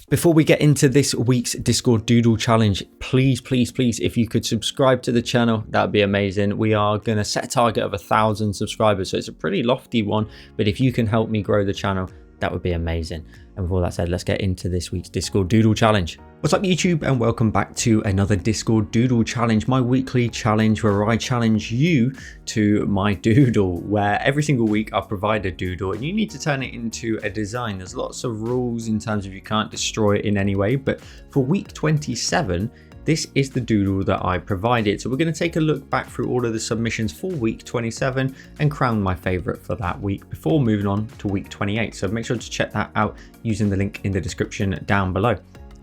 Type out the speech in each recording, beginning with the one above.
Before we get into this week's Discord Doodle challenge, please, if you could subscribe to the channel, that would be amazing. We are going to set a target of 1,000 subscribers, so it's a pretty lofty one, but if you can help me grow the channel, that would be amazing. And with all that said, let's get into this week's Discord Doodle challenge. What's up YouTube, and welcome back to another Discord Doodle challenge, my weekly challenge where I challenge you to my doodle, where every single week I'll provide a doodle and you need to turn it into a design. There's lots of rules in terms of you can't destroy it in any way, but for week 27, this is the doodle that I provided. So we're going to take a look back through all of the submissions for week 27 and crown my favorite for that week before moving on to week 28. So make sure to check that out using the link in the description down below.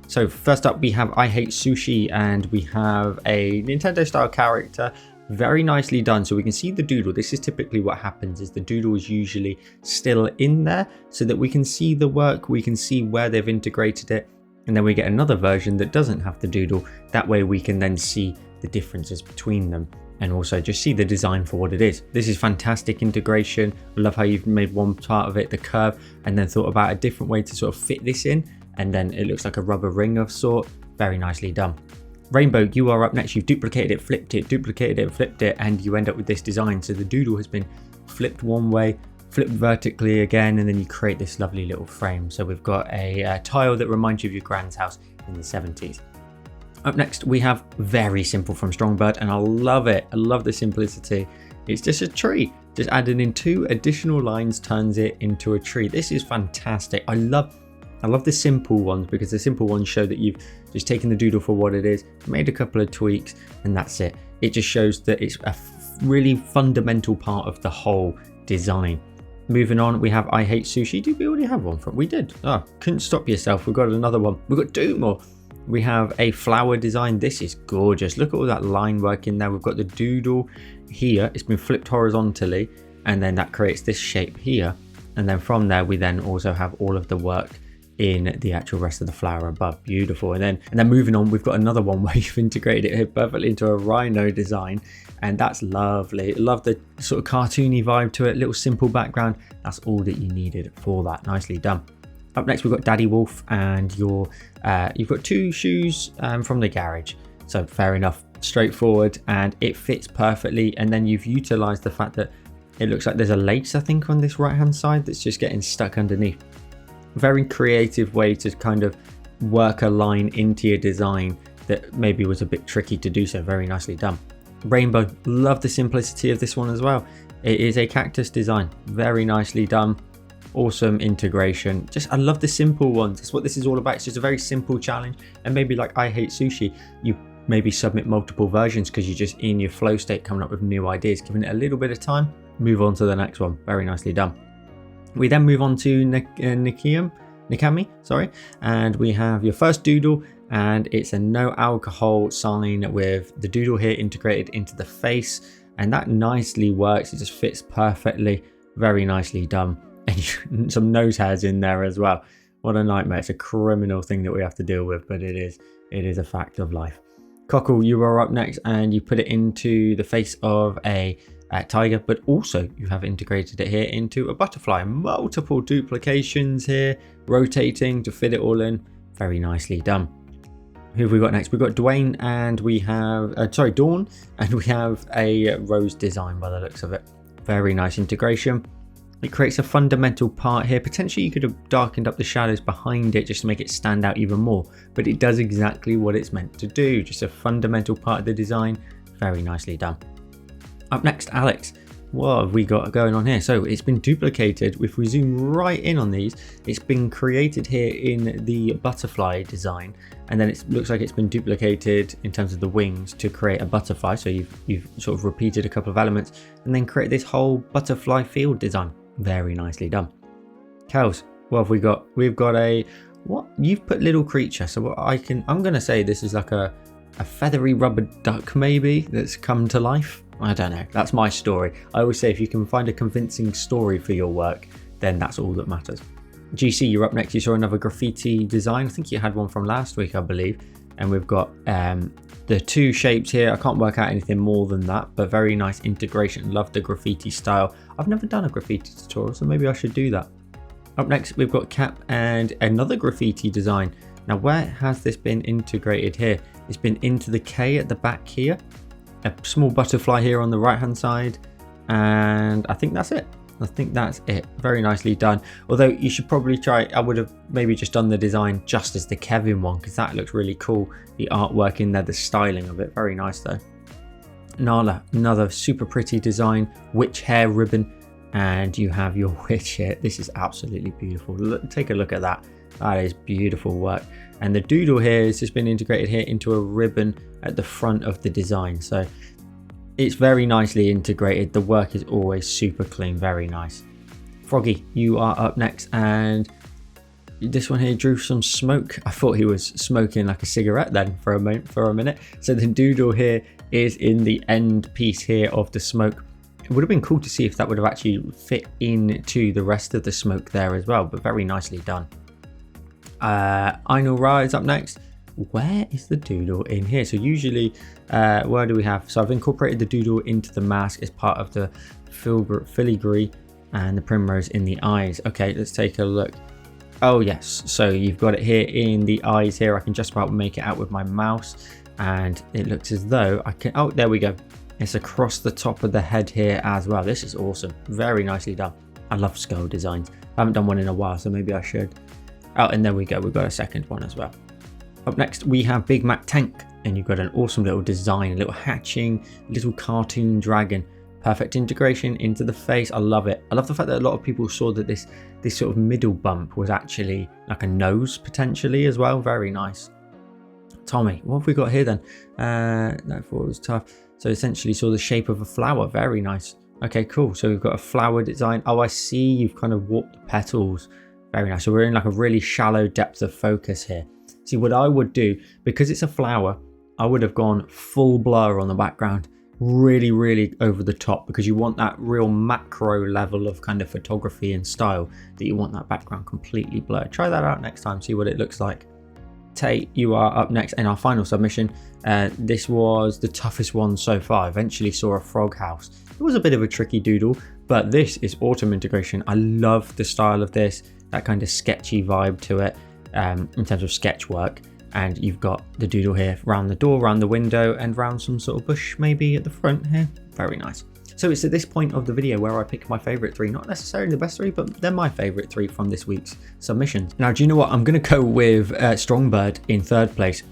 So first up we have I Hate Sushi, and we have a Nintendo style character, very nicely done. So we can see the doodle. This is typically what happens, is the doodle is usually still in there so that we can see the work, we can see where they've integrated it. And then we get another version that doesn't have the doodle. That way we can then see the differences between them and also just see the design for what it is. This is fantastic integration. I love how you've made one part of it, the curve, and then thought about a different way to sort of fit this in. And then it looks like a rubber ring of sort. Very nicely done. Rainbow, you are up next. You've duplicated it, flipped it, duplicated it, flipped it, and you end up with this design. So the doodle has been flipped one way, flipped vertically again, and then you create this lovely little frame. So we've got a tile that reminds you of your grand's house in the 70s. Up next we have Very Simple from Strongbird, and I love it. I love the simplicity. It's just a tree. Just adding in 2 additional lines turns it into a tree. This is fantastic. I love the simple ones, because the simple ones show that you've just taken the doodle for what it is, made a couple of tweaks, and that's it. It just shows that it's a really fundamental part of the whole design. Moving on, we have I Hate Sushi. Did we already have one from? We did. Oh, couldn't stop yourself. We've got another one. We've got 2 more. We have a flower design. This is gorgeous. Look at all that line work in there. We've got the doodle here. It's been flipped horizontally, and then that creates this shape here. And then from there, we then also have all of the work in the actual rest of the flower above. Beautiful. And then moving on, we've got another one where you've integrated it perfectly into a rhino design, and that's lovely. Love the sort of cartoony vibe to it, little simple background. That's all that you needed for that. Nicely done. Up next we've got Daddy Wolf, and you've got 2 shoes from the garage. So fair enough, straightforward, and it fits perfectly. And then you've utilized the fact that it looks like there's a lace, I think, on this right hand side that's just getting stuck underneath. Very creative way to kind of work a line into your design that maybe was a bit tricky to do so. Very nicely done. Rainbow, love the simplicity of this one as well. It is a cactus design, very nicely done. Awesome integration. I love the simple ones. That's what this is all about. It's just a very simple challenge. And maybe like I Hate Sushi, you maybe submit multiple versions because you're just in your flow state coming up with new ideas, giving it a little bit of time, move on to the next one. Very nicely done. We then move on to Nikami, and we have your first doodle, and it's a no alcohol sign with the doodle here integrated into the face, and that nicely works. It just fits perfectly. Very nicely done. And some nose hairs in there as well. What a nightmare. It's a criminal thing that we have to deal with, but it is a fact of life. Cockle, you are up next, and you put it into the face of a tiger, but also you have integrated it here into a butterfly. Multiple duplications here, rotating to fit it all in. Very nicely done. Who have we got next? We've got Dwayne, and we have Dawn, and we have a rose design by the looks of it. Very nice integration. It creates a fundamental part here. Potentially you could have darkened up the shadows behind it just to make it stand out even more, but it does exactly what it's meant to do. Just a fundamental part of the design. Very nicely done. Up next, Alex. What have we got going on here? So it's been duplicated. If we zoom right in on these, it's been created here in the butterfly design, and then it looks like it's been duplicated in terms of the wings to create a butterfly. So you've sort of repeated a couple of elements and then create this whole butterfly field design. Very nicely done. Kels, what have we got? We've got you've put little creature. So I'm going to say this is like a feathery rubber duck maybe that's come to life. I don't know. That's my story. I always say if you can find a convincing story for your work, then that's all that matters. GC, you're up next. You saw another graffiti design. I think you had one from last week, I believe. And we've got the 2 shapes here. I can't work out anything more than that, but very nice integration. Love the graffiti style. I've never done a graffiti tutorial, so maybe I should do that. Up next, we've got Cap and another graffiti design. Now, where has this been integrated here? It's been into the K at the back here, a small butterfly here on the right hand side, and I think that's it. Very nicely done. Although you should probably try, I would have maybe just done the design just as the Kevin one, because that looks really cool. The artwork in there, the styling of it, very nice though. Nala, another super pretty design, witch hair ribbon, and you have your witch here. This is absolutely beautiful. Take a look at that. That is beautiful work. And the doodle here has just been integrated here into a ribbon at the front of the design. So it's very nicely integrated. The work is always super clean, very nice. Froggy, you are up next, and this one here drew some smoke. I thought he was smoking like a cigarette then for a minute. So the doodle here is in the end piece here of the smoke. It would have been cool to see if that would have actually fit into the rest of the smoke there as well, but very nicely done. Ainul Ra is up next. Where is the doodle in here? So usually, where do we have? So I've incorporated the doodle into the mask as part of the filigree and the primrose in the eyes. Okay, let's take a look. Oh yes, so you've got it here in the eyes here. I can just about make it out with my mouse, and it looks as though I can, oh, there we go. It's across the top of the head here as well. This is awesome. Very nicely done. I love skull designs. I haven't done one in a while, so maybe I should. Oh, and there we go. We've got a second one as well. Up next, we have Big Mac Tank, and you've got an awesome little design, a little hatching, little cartoon dragon. Perfect integration into the face. I love it. I love the fact that a lot of people saw that this sort of middle bump was actually like a nose potentially as well. Very nice. Tommy, what have we got here then? I thought it was tough. So essentially saw the shape of a flower. Very nice. Okay, cool. So we've got a flower design. Oh, I see. You've kind of warped the petals. Very nice. So we're in like a really shallow depth of focus here. See, what I would do, because it's a flower, I would have gone full blur on the background, really over the top, because you want that real macro level of kind of photography and style that you want that background completely blurred. Try that out next time, see what it looks like. Tate, you are up next in our final submission. This was the toughest one so far. I eventually saw a frog house. It was a bit of a tricky doodle, but this is autumn integration. I love the style of this, that kind of sketchy vibe to it. In terms of sketch work, and you've got the doodle here around the door, around the window, and around some sort of bush maybe at the front here. Very nice. So it's at this point of the video where I pick my favorite three, not necessarily the best three, but they're my favorite three from this week's submissions. Now, do you know what? I'm going to go with Strongbird in third place.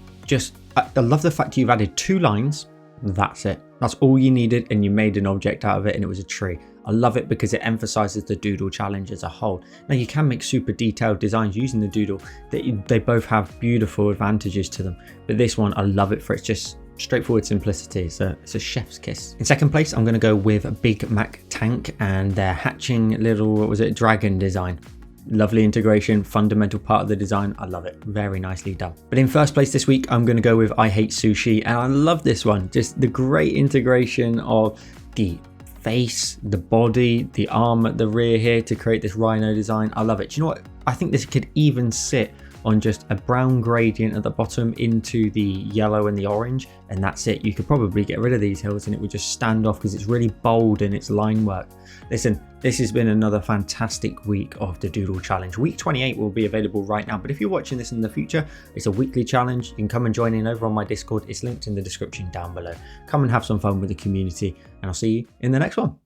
I love the fact you've added 2 lines. That's it. That's all you needed, and you made an object out of it, and it was a tree. I love it because it emphasizes the doodle challenge as a whole. Now, you can make super detailed designs using the doodle. They both have beautiful advantages to them, but this one, I love it for its just straightforward simplicity. So it's a chef's kiss. In second place, I'm going to go with Big Mac Tank and their hatching little, what was it, dragon design. Lovely integration, fundamental part of the design. I love it. Very nicely done. But in first place this week, I'm going to go with I Hate Sushi, and I love this one. Just the great integration of the face, the body, the arm at the rear here to create this rhino design. I love it. Do you know what? I think this could even sit on just a brown gradient at the bottom into the yellow and the orange, and that's it. You could probably get rid of these hills and it would just stand off because it's really bold in its line work. Listen, this has been another fantastic week of the Doodle Challenge. Week 28 will be available right now, but if you're watching this in the future, it's a weekly challenge. You can come and join in over on my Discord. It's linked in the description down below. Come and have some fun with the community, and I'll see you in the next one.